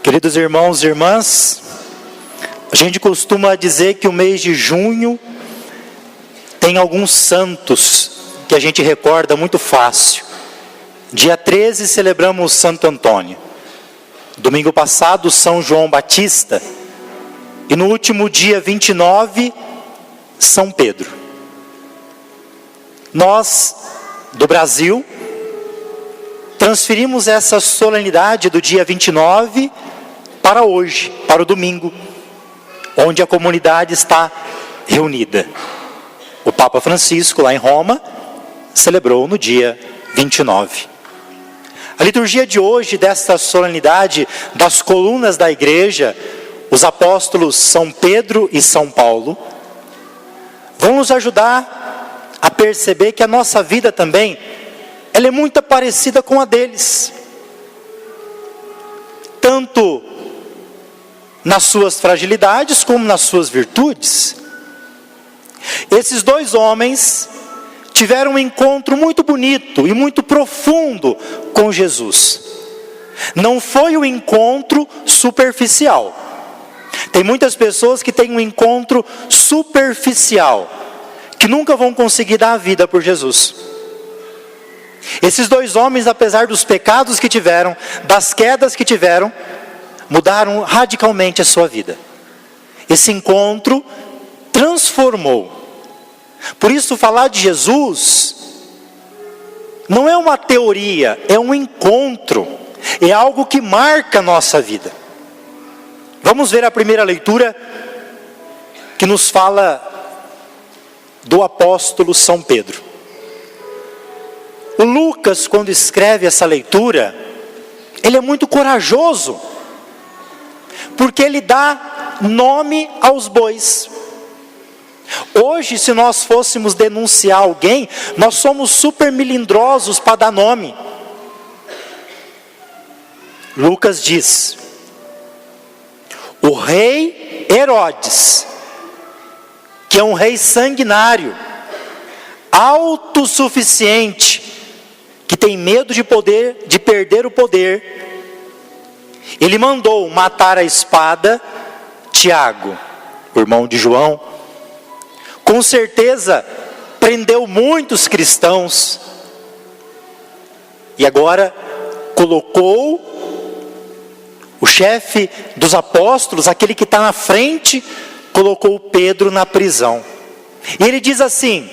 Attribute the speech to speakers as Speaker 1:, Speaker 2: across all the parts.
Speaker 1: Queridos irmãos e irmãs, a gente costuma dizer que o mês de junho tem alguns santos que a gente recorda muito fácil. Dia 13 celebramos Santo Antônio. Domingo passado, São João Batista. E no último dia 29, São Pedro. Nós, do Brasil, transferimos essa solenidade do dia 29 para hoje, para o domingo, onde a comunidade está reunida. O Papa Francisco, lá em Roma, celebrou no dia 29. A liturgia de hoje, desta solenidade das colunas da igreja, os apóstolos São Pedro e São Paulo, vão nos ajudar a perceber que a nossa vida também, ela é muito parecida com a deles. Tanto nas suas fragilidades como nas suas virtudes. Esses dois homens tiveram um encontro muito bonito e muito profundo com Jesus. Não foi um encontro superficial. Tem muitas pessoas que têm um encontro superficial, que nunca vão conseguir dar a vida por Jesus. Esses dois homens, apesar dos pecados que tiveram, das quedas que tiveram, mudaram radicalmente a sua vida. Esse encontro transformou. Por isso, falar de Jesus não é uma teoria, é um encontro, é algo que marca a nossa vida. Vamos ver a primeira leitura que nos fala do apóstolo São Pedro. O Lucas, quando escreve essa leitura, ele é muito corajoso, porque ele dá nome aos bois. Hoje, se nós fôssemos denunciar alguém, nós somos super melindrosos para dar nome. Lucas diz: o rei Herodes, que é um rei sanguinário, autossuficiente, que tem medo de perder o poder, ele mandou matar a espada Tiago, o irmão de João. Com certeza prendeu muitos cristãos. E agora colocou o chefe dos apóstolos, aquele que está na frente, colocou Pedro na prisão. E ele diz assim: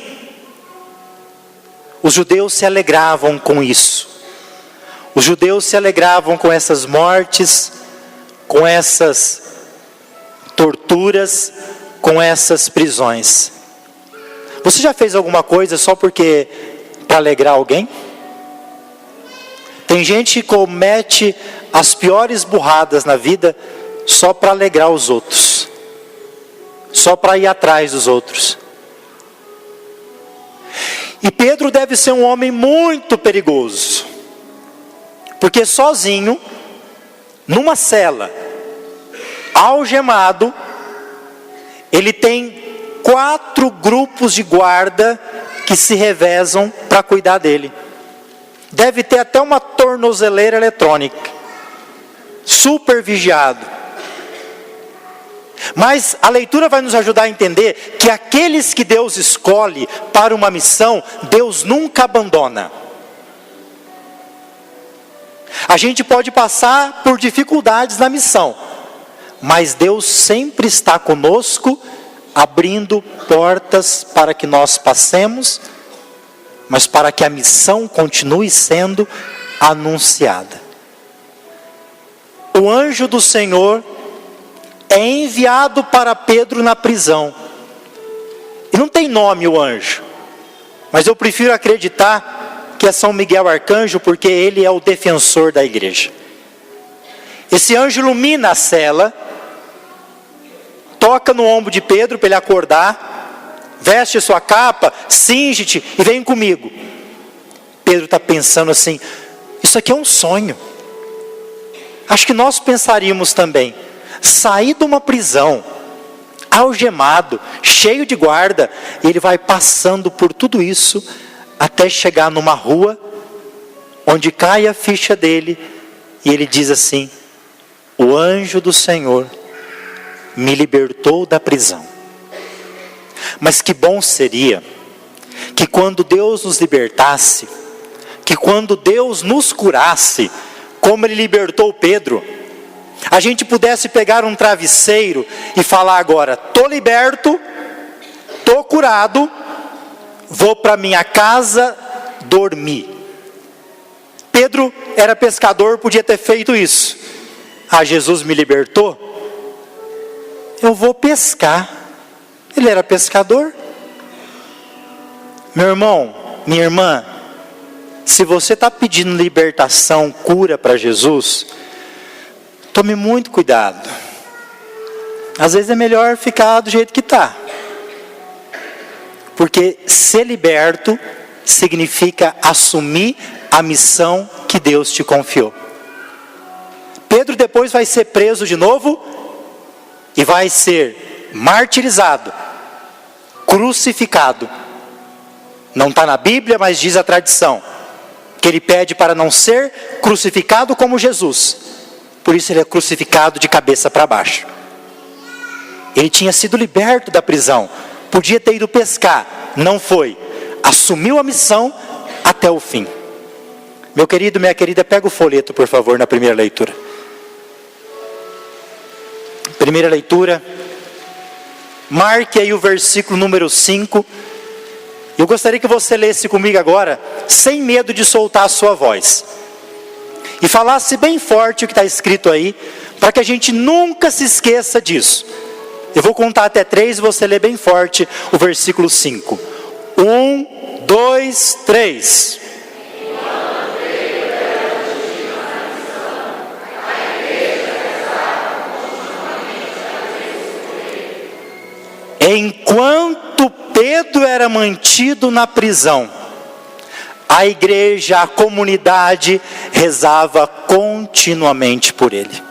Speaker 1: os judeus se alegravam com isso. Os judeus se alegravam com essas mortes, com essas torturas, com essas prisões. Você já fez alguma coisa só porque para alegrar alguém? Tem gente que comete as piores burradas na vida só para alegrar os outros, só para ir atrás dos outros. E Pedro deve ser um homem muito perigoso, porque sozinho, numa cela, algemado, ele tem 4 grupos de guarda que se revezam para cuidar dele. Deve ter até uma tornozeleira eletrônica, super vigiado. Mas a leitura vai nos ajudar a entender que aqueles que Deus escolhe para uma missão, Deus nunca abandona. A gente pode passar por dificuldades na missão, mas Deus sempre está conosco, abrindo portas para que nós passemos, mas para que a missão continue sendo anunciada. O anjo do Senhor é enviado para Pedro na prisão. E não tem nome o anjo, mas eu prefiro acreditar que é São Miguel Arcanjo, porque ele é o defensor da igreja. Esse anjo ilumina a cela, toca no ombro de Pedro para ele acordar, veste sua capa, cinge-te e vem comigo. Pedro está pensando assim: isso aqui é um sonho. Acho que nós pensaríamos também, sair de uma prisão, algemado, cheio de guarda, e ele vai passando por tudo isso, até chegar numa rua, onde cai a ficha dele, e ele diz assim: o anjo do Senhor me libertou da prisão. Mas que bom seria que quando Deus nos libertasse, que quando Deus nos curasse, como Ele libertou Pedro, a gente pudesse pegar um travesseiro e falar agora: estou liberto, estou curado, vou para minha casa dormir. Pedro era pescador, podia ter feito isso. Jesus me libertou, eu vou pescar. Ele era pescador. Meu irmão, minha irmã, se você está pedindo libertação, cura para Jesus, tome muito cuidado. Às vezes é melhor ficar do jeito que está. Porque ser liberto significa assumir a missão que Deus te confiou. Pedro depois vai ser preso de novo e vai ser martirizado, crucificado. Não está na Bíblia, mas diz a tradição que ele pede para não ser crucificado como Jesus. Por isso ele é crucificado de cabeça para baixo. Ele tinha sido liberto da prisão, podia ter ido pescar, não foi. Assumiu a missão até o fim. Meu querido, minha querida, pega o folheto, por favor, na primeira leitura. Primeira leitura, marque aí o versículo número 5. Eu gostaria que você lesse comigo agora, sem medo de soltar a sua voz. E falasse bem forte o que está escrito aí, para que a gente nunca se esqueça disso. Eu vou contar até 3 e você lê bem forte o versículo 5. 1, 2, 3. Enquanto Pedro era mantido na prisão, a igreja, a comunidade rezava continuamente por ele.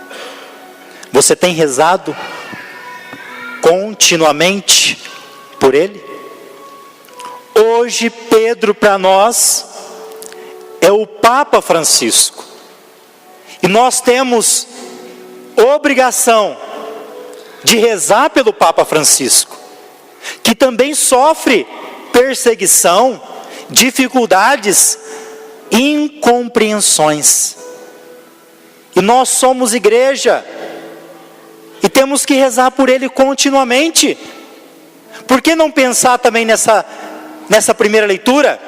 Speaker 1: Você tem rezado continuamente por ele? Hoje Pedro para nós é o Papa Francisco. E nós temos obrigação de rezar pelo Papa Francisco, que também sofre perseguição, dificuldades, incompreensões. E nós somos igreja, e temos que rezar por ele continuamente. Por que não pensar também nessa primeira leitura,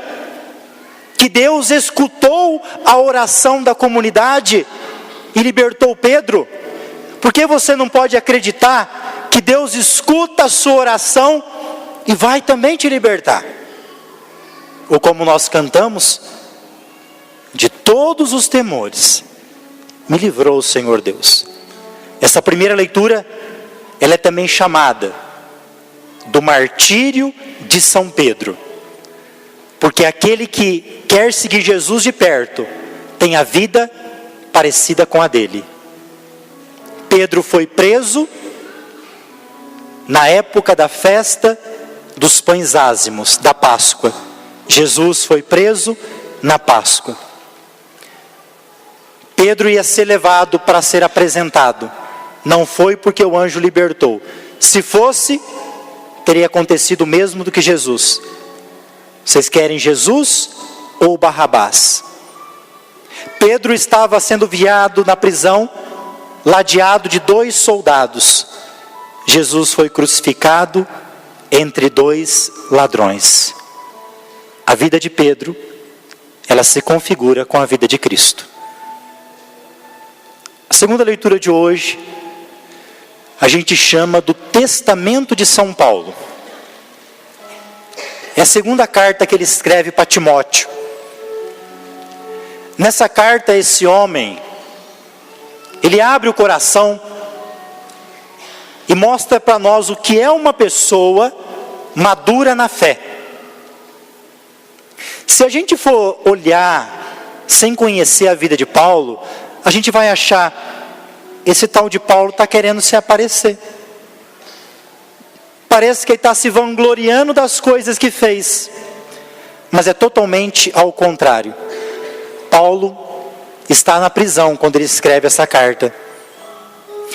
Speaker 1: que Deus escutou a oração da comunidade e libertou Pedro? Por que você não pode acreditar que Deus escuta a sua oração e vai também te libertar? Ou como nós cantamos, de todos os temores me livrou o Senhor Deus. Essa primeira leitura, ela é também chamada do martírio de São Pedro, porque aquele que quer seguir Jesus de perto tem a vida parecida com a dele. Pedro foi preso na época da festa dos pães ázimos, da Páscoa. Jesus foi preso na Páscoa. Pedro ia ser levado para ser apresentado. Não foi porque o anjo libertou. Se fosse, teria acontecido o mesmo do que Jesus. Vocês querem Jesus ou Barrabás? Pedro estava sendo viado na prisão, ladeado de 2 soldados. Jesus foi crucificado entre 2 ladrões. A vida de Pedro, ela se configura com a vida de Cristo. A segunda leitura de hoje, a gente chama do Testamento de São Paulo. É a segunda carta que ele escreve para Timóteo. Nessa carta, esse homem, ele abre o coração e mostra para nós o que é uma pessoa madura na fé. Se a gente for olhar sem conhecer a vida de Paulo, a gente vai achar, esse tal de Paulo está querendo se aparecer. Parece que ele está se vangloriando das coisas que fez, mas é totalmente ao contrário. Paulo está na prisão quando ele escreve essa carta.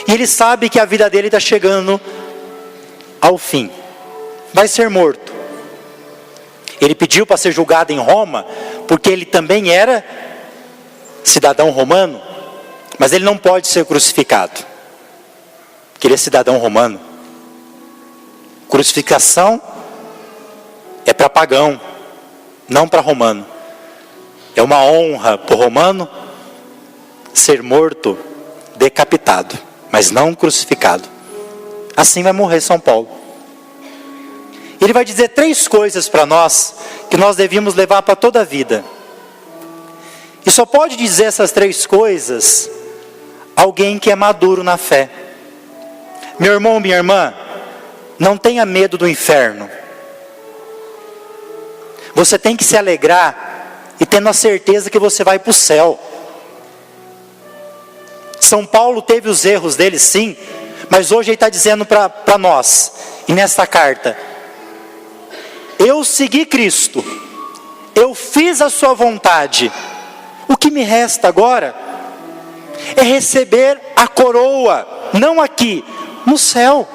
Speaker 1: E ele sabe que a vida dele está chegando ao fim. Vai ser morto. Ele pediu para ser julgado em Roma, porque ele também era cidadão romano, mas ele não pode ser crucificado, porque ele é cidadão romano. Crucificação é para pagão, não para romano. É uma honra para o romano ser morto decapitado, mas não crucificado. Assim vai morrer São Paulo. Ele vai dizer 3 coisas para nós, que nós devíamos levar para toda a vida. E só pode dizer essas 3 coisas alguém que é maduro na fé. Meu irmão, minha irmã, não tenha medo do inferno. Você tem que se alegrar e tendo a certeza que você vai para o céu. São Paulo teve os erros dele, sim, mas hoje ele está dizendo para nós, e nesta carta: eu segui Cristo, eu fiz a sua vontade, o que me resta agora é receber a coroa, não aqui, no céu,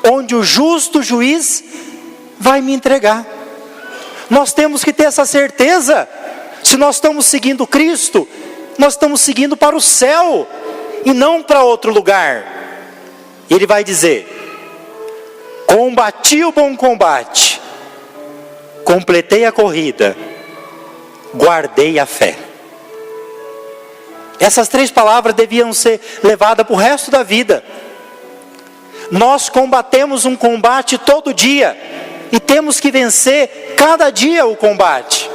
Speaker 1: onde o justo juiz vai me entregar. Nós temos que ter essa certeza. Se nós estamos seguindo Cristo, nós estamos seguindo para o céu e não para outro lugar. Ele vai dizer: combati o bom combate, completei a corrida, guardei a fé. Essas 3 palavras deviam ser levadas para o resto da vida. Nós combatemos um combate todo dia e temos que vencer cada dia o combate.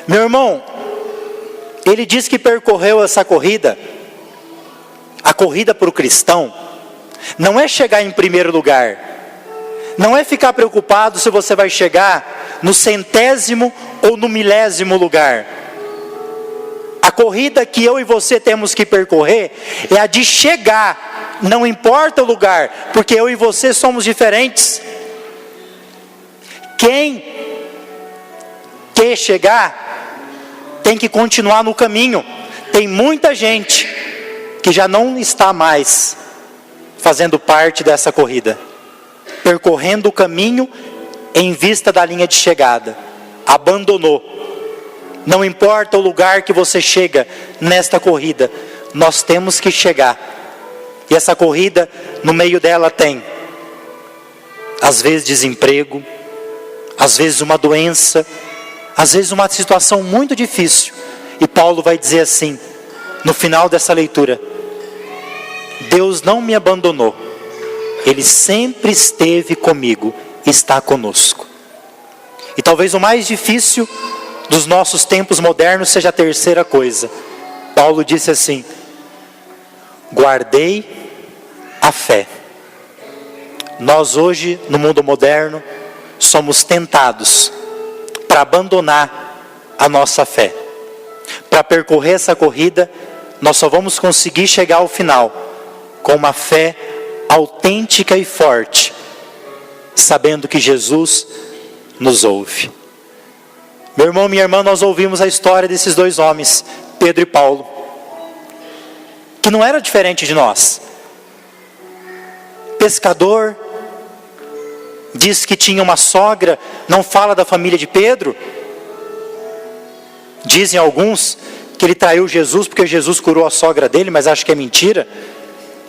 Speaker 1: Meu irmão, ele diz que percorreu essa corrida. A corrida para o cristão não é chegar em primeiro lugar, não é ficar preocupado se você vai chegar no 100º ou no 1000º lugar. A corrida que eu e você temos que percorrer é a de chegar, não importa o lugar, porque eu e você somos diferentes. Quem quer chegar tem que continuar no caminho. Tem muita gente que já não está mais fazendo parte dessa corrida, percorrendo o caminho em vista da linha de chegada, abandonou. Não importa o lugar que você chega nesta corrida, nós temos que chegar. E essa corrida, no meio dela tem, às vezes desemprego, às vezes uma doença, às vezes uma situação muito difícil. E Paulo vai dizer assim, no final dessa leitura: Deus não me abandonou, Ele sempre esteve comigo, está conosco. E talvez o mais difícil dos nossos tempos modernos seja a terceira coisa. Paulo disse assim: guardei a fé. Nós hoje, no mundo moderno, somos tentados para abandonar a nossa fé. Para percorrer essa corrida, nós só vamos conseguir chegar ao final com uma fé autêntica e forte, sabendo que Jesus nos ouve. Meu irmão, minha irmã, nós ouvimos a história desses 2 homens, Pedro e Paulo, que não era diferente de nós. Pescador, diz que tinha uma sogra, não fala da família de Pedro. Dizem alguns que ele traiu Jesus porque Jesus curou a sogra dele, mas acho que é mentira.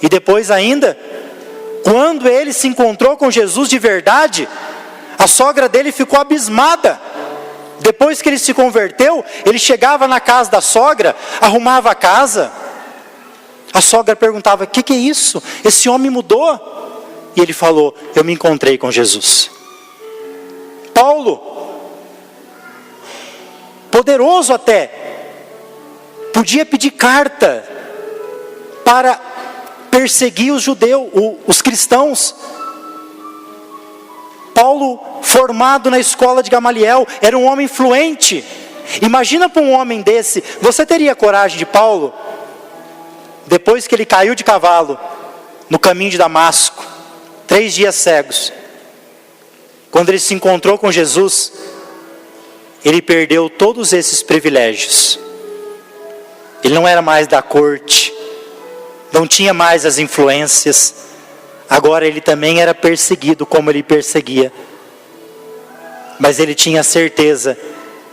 Speaker 1: E depois ainda, quando ele se encontrou com Jesus de verdade, a sogra dele ficou abismada. Depois que ele se converteu, ele chegava na casa da sogra, arrumava a casa. A sogra perguntava: o que é isso? Esse homem mudou. E ele falou: eu me encontrei com Jesus. Paulo, poderoso até, podia pedir carta para perseguir os judeus, os cristãos. Paulo, formado na escola de Gamaliel, era um homem fluente. Imagina para um homem desse, você teria coragem de Paulo? Depois que ele caiu de cavalo, no caminho de Damasco, 3 dias cegos, quando ele se encontrou com Jesus, ele perdeu todos esses privilégios. Ele não era mais da corte não tinha mais as influências, agora ele também era perseguido como ele perseguia. Mas ele tinha certeza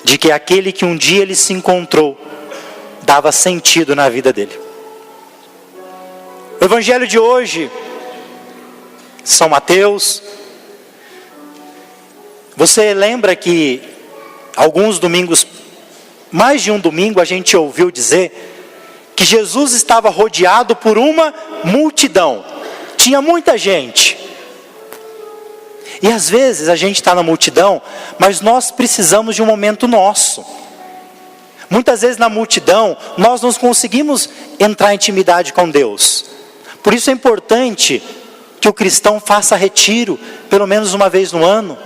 Speaker 1: de que aquele que um dia ele se encontrou, dava sentido na vida dele. O evangelho de hoje, São Mateus, você lembra que alguns domingos, mais de um domingo, a gente ouviu dizer que Jesus estava rodeado por uma multidão. Tinha muita gente. E às vezes a gente está na multidão, mas nós precisamos de um momento nosso. Muitas vezes na multidão, nós não conseguimos entrar em intimidade com Deus. Por isso é importante que o cristão faça retiro, pelo menos uma vez no ano.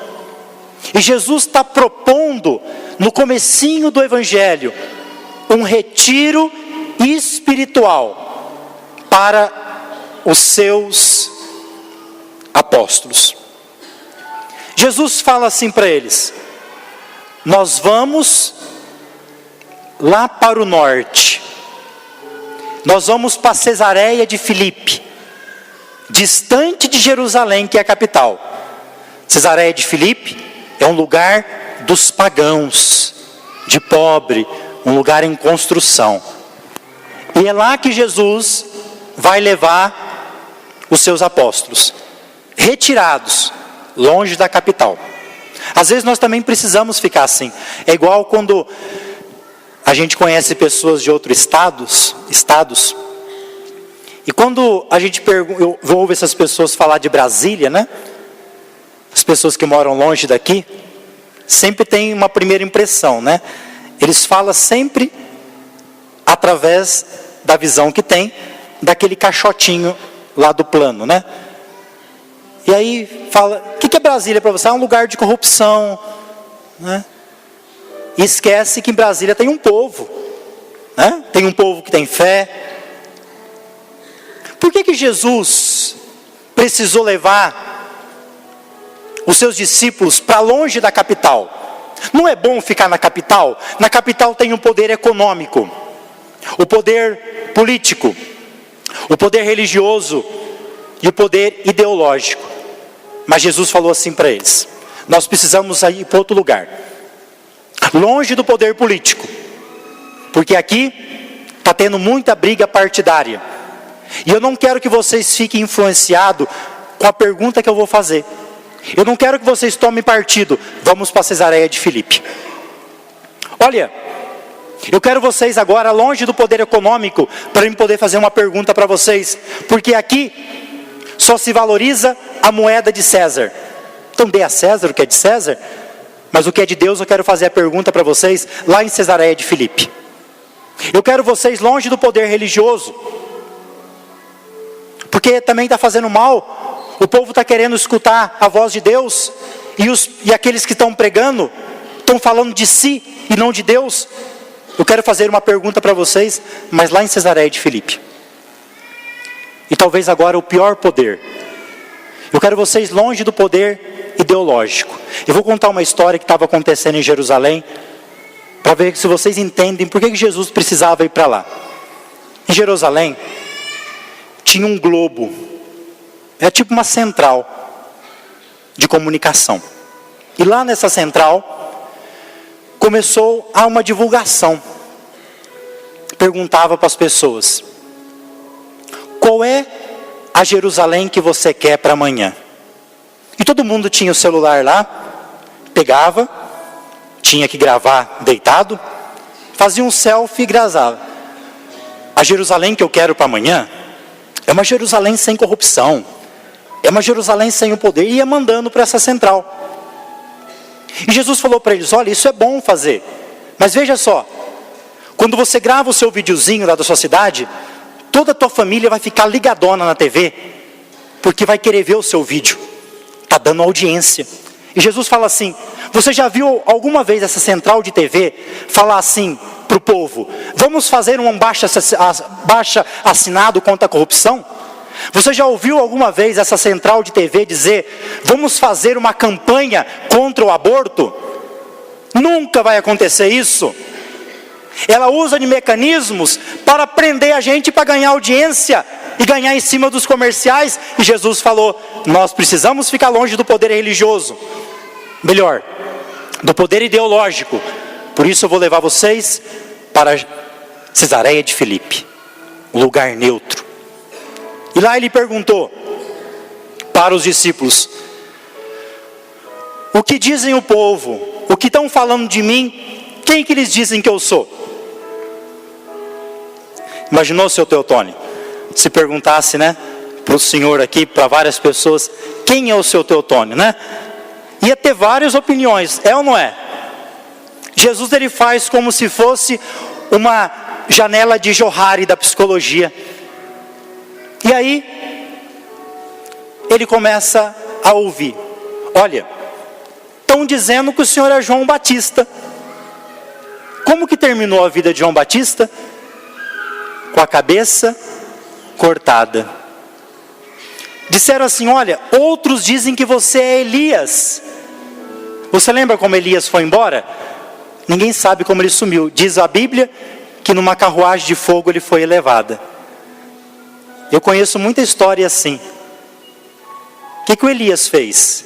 Speaker 1: E Jesus está propondo, no comecinho do Evangelho, um retiro espiritual para os seus apóstolos. Jesus fala assim para eles: nós vamos lá para o norte, nós vamos para Cesareia de Filipe, distante de Jerusalém, que é a capital. Cesareia de Filipe é um lugar dos pagãos, de pobre, um lugar em construção. E é lá que Jesus vai levar os seus apóstolos, retirados, longe da capital. Às vezes nós também precisamos ficar assim. É igual quando a gente conhece pessoas de outros estados, e quando a gente ouve essas pessoas falar de Brasília, né? As pessoas que moram longe daqui, sempre tem uma primeira impressão, né? Eles falam sempre através da visão que tem, daquele caixotinho lá do plano, né? E aí fala, o que é Brasília para você? É um lugar de corrupção, né? E esquece que em Brasília tem um povo, né? Tem um povo que tem fé. Por que Jesus precisou levar os seus discípulos para longe da capital? Não é bom ficar na capital? Na capital tem o poder econômico, o poder político, o poder religioso e o poder ideológico. Mas Jesus falou assim para eles: nós precisamos ir para outro lugar, longe do poder político, porque aqui está tendo muita briga partidária. E eu não quero que vocês fiquem influenciados com a pergunta que eu vou fazer. Eu não quero que vocês tomem partido. Vamos para Cesareia de Filipe. Olha, eu quero vocês agora longe do poder econômico, para eu poder fazer uma pergunta para vocês. Porque aqui só se valoriza a moeda de César. Então dê a César o que é de César, mas o que é de Deus eu quero fazer a pergunta para vocês lá em Cesareia de Filipe. Eu quero vocês longe do poder religioso, porque também está fazendo mal. O povo está querendo escutar a voz de Deus, e aqueles que estão pregando estão falando de si e não de Deus. Eu quero fazer uma pergunta para vocês, mas lá em Cesareia de Filipe. E talvez agora o pior poder. Eu quero vocês longe do poder ideológico. Eu vou contar uma história que estava acontecendo em Jerusalém, para ver se vocês entendem por que Jesus precisava ir para lá. Em Jerusalém tinha um globo, é tipo uma central de comunicação. E lá nessa central começou a uma divulgação. Perguntava para as pessoas: qual é a Jerusalém que você quer para amanhã? E todo mundo tinha o celular lá, pegava, tinha que gravar deitado, fazia um selfie e gravava. A Jerusalém que eu quero para amanhã é uma Jerusalém sem corrupção, é uma Jerusalém sem o poder. E ia mandando para essa central. E Jesus falou para eles: olha, isso é bom fazer, mas veja só, quando você grava o seu videozinho lá da sua cidade, toda a tua família vai ficar ligadona na TV, porque vai querer ver o seu vídeo, está dando audiência. E Jesus fala assim: você já viu alguma vez essa central de TV falar assim para o povo: vamos fazer um baixa assinado contra a corrupção? Você já ouviu alguma vez essa central de TV dizer: vamos fazer uma campanha contra o aborto? Nunca vai acontecer isso. Ela usa de mecanismos para prender a gente, para ganhar audiência, e ganhar em cima dos comerciais. E Jesus falou: nós precisamos ficar longe do poder religioso, melhor, do poder ideológico. Por isso eu vou levar vocês para Cesareia de Filipe, um lugar neutro. E lá ele perguntou para os discípulos: o que dizem o povo? O que estão falando de mim? Quem que eles dizem que eu sou? Imaginou, seu Teotônio, se perguntasse, né, para o senhor aqui, para várias pessoas: quem é o seu Teotônio, né? Ia ter várias opiniões, é ou não é? Jesus, ele faz como se fosse uma janela de Johari da psicologia. E aí, ele começa a ouvir: olha, estão dizendo que o senhor é João Batista. Como que terminou a vida de João Batista? Com a cabeça cortada. Disseram assim: olha, outros dizem que você é Elias. Você lembra como Elias foi embora? Ninguém sabe como ele sumiu. Diz a Bíblia que numa carruagem de fogo ele foi elevado. Eu conheço muita história assim. O que o Elias fez?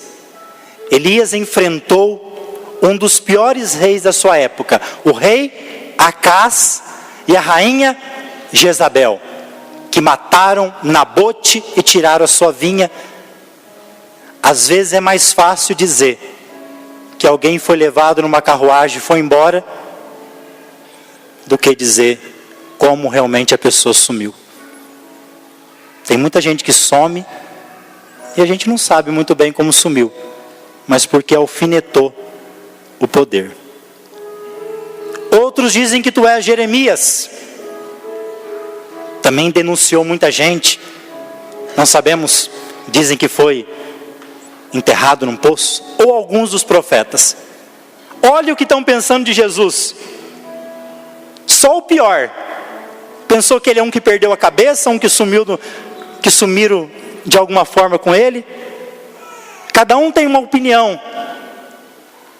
Speaker 1: Elias enfrentou um dos piores reis da sua época, o rei Acás e a rainha Jezabel, que mataram Nabote e tiraram a sua vinha. Às vezes é mais fácil dizer que alguém foi levado numa carruagem e foi embora, do que dizer como realmente a pessoa sumiu. Tem muita gente que some e a gente não sabe muito bem como sumiu, mas porque alfinetou o poder. Outros dizem que tu és Jeremias. Também denunciou muita gente. Não sabemos, dizem que foi enterrado num poço, ou alguns dos profetas. Olha o que estão pensando de Jesus. Só o pior. Pensou que ele é um que perdeu a cabeça, um que sumiram de alguma forma com ele. Cada um tem uma opinião,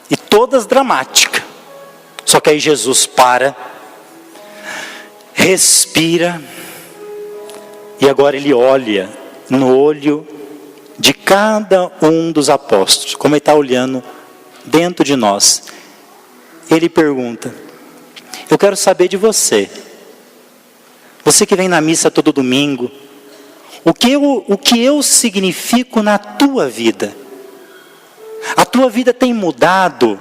Speaker 1: e todas dramáticas. Só que aí Jesus para, respira, e agora ele olha no olho de cada um dos apóstolos, como ele está olhando dentro de nós. Ele pergunta: eu quero saber de você. Você que vem na missa todo domingo, o que eu significo na tua vida? A tua vida tem mudado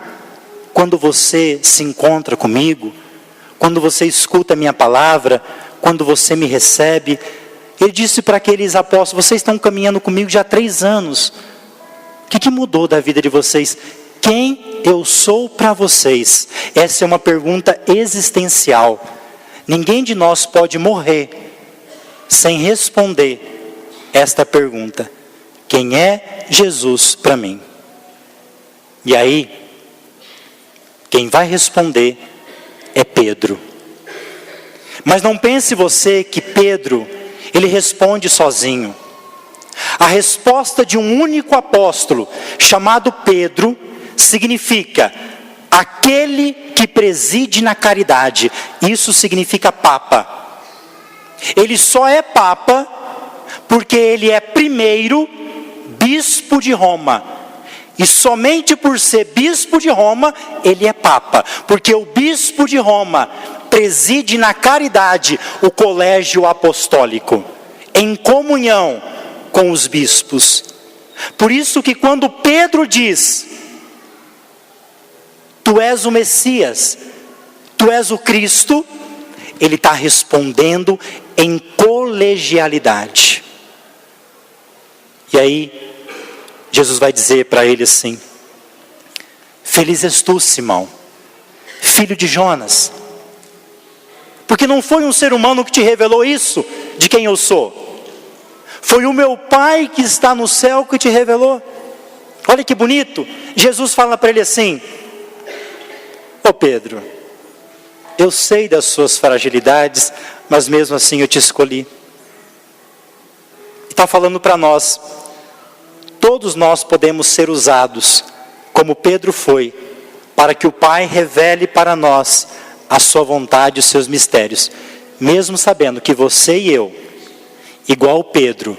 Speaker 1: quando você se encontra comigo? Quando você escuta a minha palavra? Quando você me recebe? Ele disse para aqueles apóstolos: vocês estão caminhando comigo já há 3 anos. O que mudou da vida de vocês? Quem eu sou para vocês? Essa é uma pergunta existencial. Ninguém de nós pode morrer sem responder esta pergunta: quem é Jesus para mim? E aí, quem vai responder é Pedro. Mas não pense você que Pedro, ele responde sozinho. A resposta de um único apóstolo, chamado Pedro, significa aquele que preside na caridade. Isso significa Papa. Ele só é Papa porque ele é primeiro bispo de Roma. E somente por ser bispo de Roma, ele é Papa. Porque o bispo de Roma preside na caridade o colégio apostólico, em comunhão com os bispos. Por isso que quando Pedro diz: tu és o Messias, tu és o Cristo, ele está respondendo em colegialidade. E aí, Jesus vai dizer para ele assim: feliz és tu, Simão, filho de Jonas, porque não foi um ser humano que te revelou isso, de quem eu sou. Foi o meu Pai que está no céu que te revelou. Olha que bonito. Jesus fala para ele assim: ô Pedro, eu sei das suas fragilidades, mas mesmo assim eu te escolhi. Está falando para nós. Todos nós podemos ser usados, como Pedro foi, para que o Pai revele para nós a sua vontade e os seus mistérios, mesmo sabendo que você e eu igual Pedro,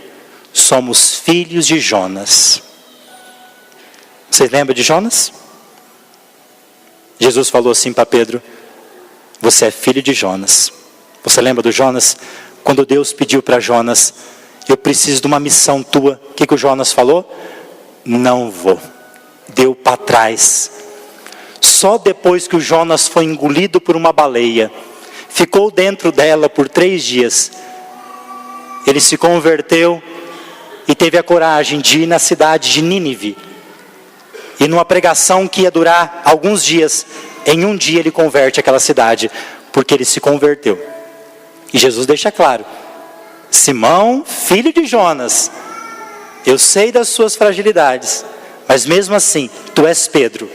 Speaker 1: somos filhos de Jonas. Vocês lembram de Jonas? Jesus falou assim para Pedro: você é filho de Jonas. Você lembra do Jonas? Quando Deus pediu para Jonas: eu preciso de uma missão tua. O que o Jonas falou? Não vou. Deu para trás. Só depois que o Jonas foi engolido por uma baleia, ficou dentro dela por 3 dias, ele se converteu e teve a coragem de ir na cidade de Nínive. E numa pregação que ia durar alguns dias, em um dia ele converte aquela cidade, porque ele se converteu. E Jesus deixa claro: Simão, filho de Jonas, eu sei das suas fragilidades, mas mesmo assim, tu és Pedro,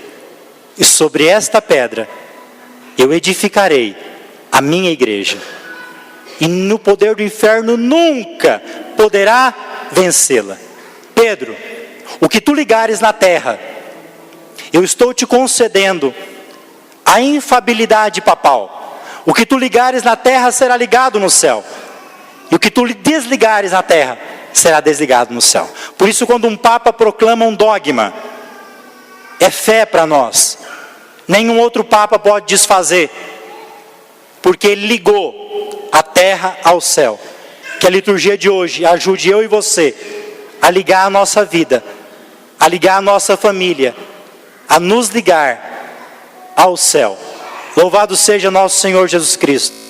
Speaker 1: e sobre esta pedra eu edificarei a minha igreja, e no poder do inferno nunca poderá vencê-la. Pedro, o que tu ligares na terra, eu estou te concedendo a infabilidade papal. O que tu ligares na terra será ligado no céu, e o que tu desligares na terra será desligado no céu. Por isso, quando um papa proclama um dogma, é fé para nós. Nenhum outro papa pode desfazer, porque ele ligou a terra ao céu. Que a liturgia de hoje ajude eu e você a ligar a nossa vida, a ligar a nossa família, a nos ligar ao céu. Louvado seja nosso Senhor Jesus Cristo.